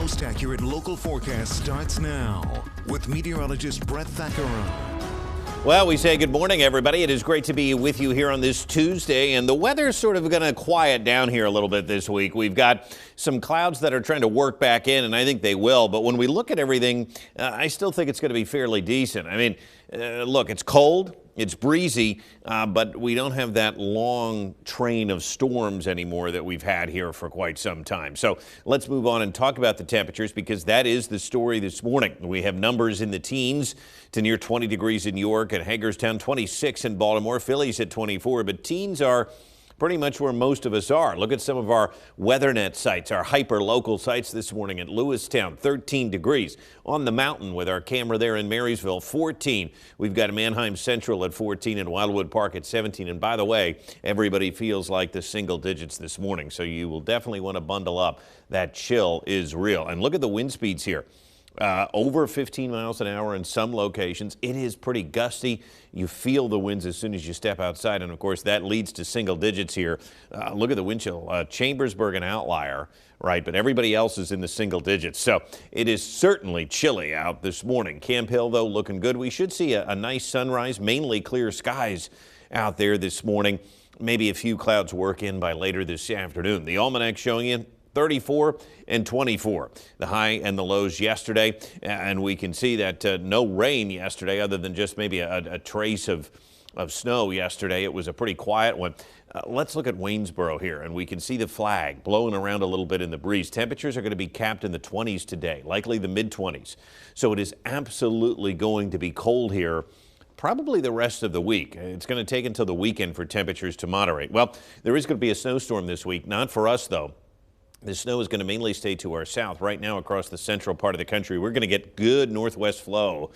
most accurate local forecast starts now with meteorologist Brett Thackeray. Well, we say good morning, everybody. It is great to be with you here on this Tuesday, and the weather's sort of going to quiet down here a little bit this week. We've got some clouds that are trying to work back in, and I think they will. But when we look at everything, I still think it's going to be fairly decent. I mean, look, it's cold. It's breezy, but we don't have that long train of storms anymore that we've had here for quite some time. So let's move on and talk about the temperatures, because that is the story this morning. We have numbers in the teens to near 20 degrees in York and Hagerstown, 26 in Baltimore, Philly's at 24, but teens are pretty much where most of us are. Look at some of our WeatherNet sites, our hyper-local sites this morning at Lewistown, 13 degrees. On the mountain with our camera there in Marysville, 14. We've got Manheim Central at 14 and Wildwood Park at 17. And by the way, everybody feels like the single digits this morning, so you will definitely want to bundle up. That chill is real. And look at the wind speeds here. Over 15 miles an hour in some locations. It is pretty gusty. You feel the winds as soon as you step outside, and of course that leads to single digits here. Look at the wind chill. Chambersburg an outlier, right? But everybody else is in the single digits. So it is certainly chilly out this morning. Camp Hill, though, looking good. We should see a nice sunrise, mainly clear skies out there this morning. Maybe a few clouds work in by later this afternoon. The almanac showing you 34 and 24, the high and the lows yesterday. And we can see that no rain yesterday, other than just maybe a trace of snow yesterday. It was a pretty quiet one. Let's look at Waynesboro here, and we can see the flag blowing around a little bit in the breeze. Temperatures are going to be capped in the 20s today, likely the mid-20s. So it is absolutely going to be cold here probably the rest of the week. It's going to take until the weekend for temperatures to moderate. Well, there is going to be a snowstorm this week, not for us though. The snow is going to mainly stay to our south. Right now across the central part of the country, we're going to get good northwest flow,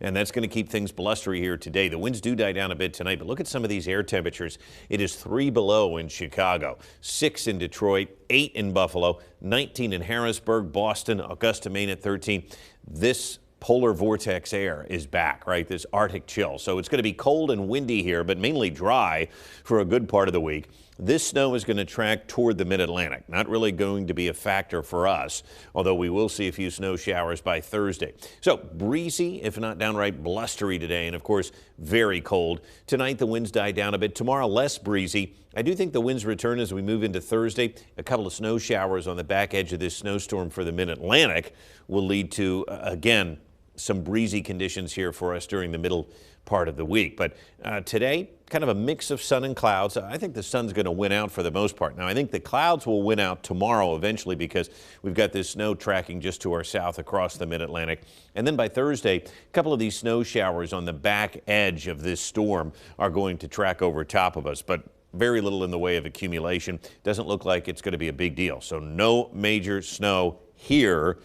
and that's going to keep things blustery here today. The winds do die down a bit tonight, but look at some of these air temperatures. It is 3 below in Chicago, 6 in Detroit, 8 in Buffalo, 19 in Harrisburg, Boston, Augusta, Maine at 13. This polar vortex air is back, right? This Arctic chill. So it's going to be cold and windy here, but mainly dry for a good part of the week. This snow is going to track toward the mid-Atlantic. Not really going to be a factor for us, although we will see a few snow showers by Thursday. So breezy, if not downright blustery today, and of course, very cold. Tonight, the winds die down a bit. Tomorrow, less breezy. I do think the winds return as we move into Thursday. A couple of snow showers on the back edge of this snowstorm for the mid-Atlantic will lead to, again, some breezy conditions here for us during the middle part of the week. But today, kind of a mix of sun and clouds. I think the sun's going to win out for the most part. Now, I think the clouds will win out tomorrow eventually, because we've got this snow tracking just to our south across the mid-Atlantic. And then by Thursday, a couple of these snow showers on the back edge of this storm are going to track over top of us. But very little in the way of accumulation. Doesn't look like it's going to be a big deal. So no major snow here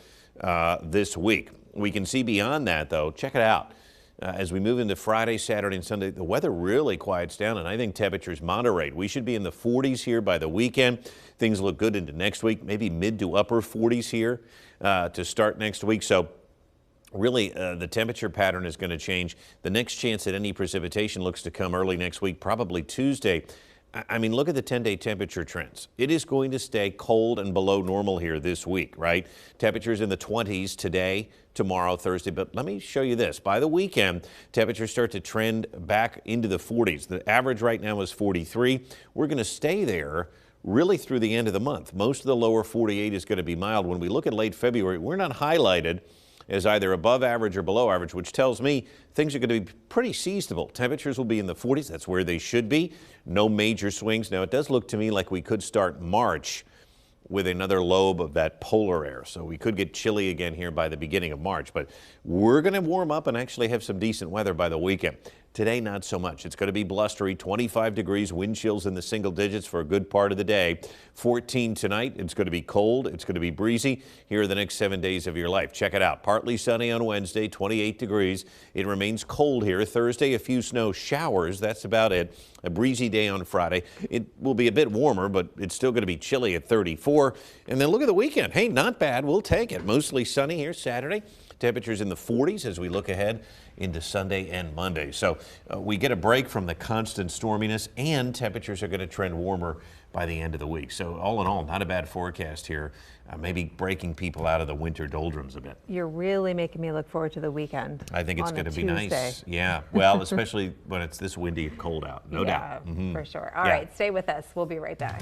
this week. We can see beyond that, though. Check it out. As we move into Friday, Saturday, and Sunday, the weather really quiets down, and I think temperatures moderate. We should be in the 40s here by the weekend. Things look good into next week, maybe mid to upper 40s here to start next week. So really, the temperature pattern is going to change. The next chance at any precipitation looks to come early next week, probably Tuesday. I mean, look at the 10-day temperature trends. It is going to stay cold and below normal here this week, right? Temperatures in the 20s today, tomorrow, Thursday. But let me show you this. By the weekend, temperatures start to trend back into the 40s. The average right now is 43. We're going to stay there really through the end of the month. Most of the lower 48 is going to be mild. When we look at late February, we're not highlighted as either above average or below average, which tells me things are going to be pretty seasonable. Temperatures will be in the 40s. That's where they should be. No major swings. Now, it does look to me like we could start March with another lobe of that polar air. So we could get chilly again here by the beginning of March. But we're going to warm up and actually have some decent weather by the weekend. Today, not so much. It's going to be blustery, 25 degrees, wind chills in the single digits for a good part of the day. 14 tonight. It's going to be cold. It's going to be breezy. Here are the next 7 days of your life. Check it out. Partly sunny on Wednesday, 28 degrees. It remains cold here. Thursday, a few snow showers. That's about it. A breezy day on Friday. It will be a bit warmer, but it's still going to be chilly at 34. And then look at the weekend. Hey, not bad. We'll take it. Mostly sunny here Saturday. Temperatures in the 40s as we look ahead into Sunday and Monday. So we get a break from the constant storminess, and temperatures are going to trend warmer by the end of the week. So all in all, not a bad forecast here maybe breaking people out of the winter doldrums a bit. You're really making me look forward to the weekend. I think it's going to be Tuesday. nice. Yeah. Well, especially when it's this windy and cold out. No doubt. For sure. All right, stay with us. We'll be right back.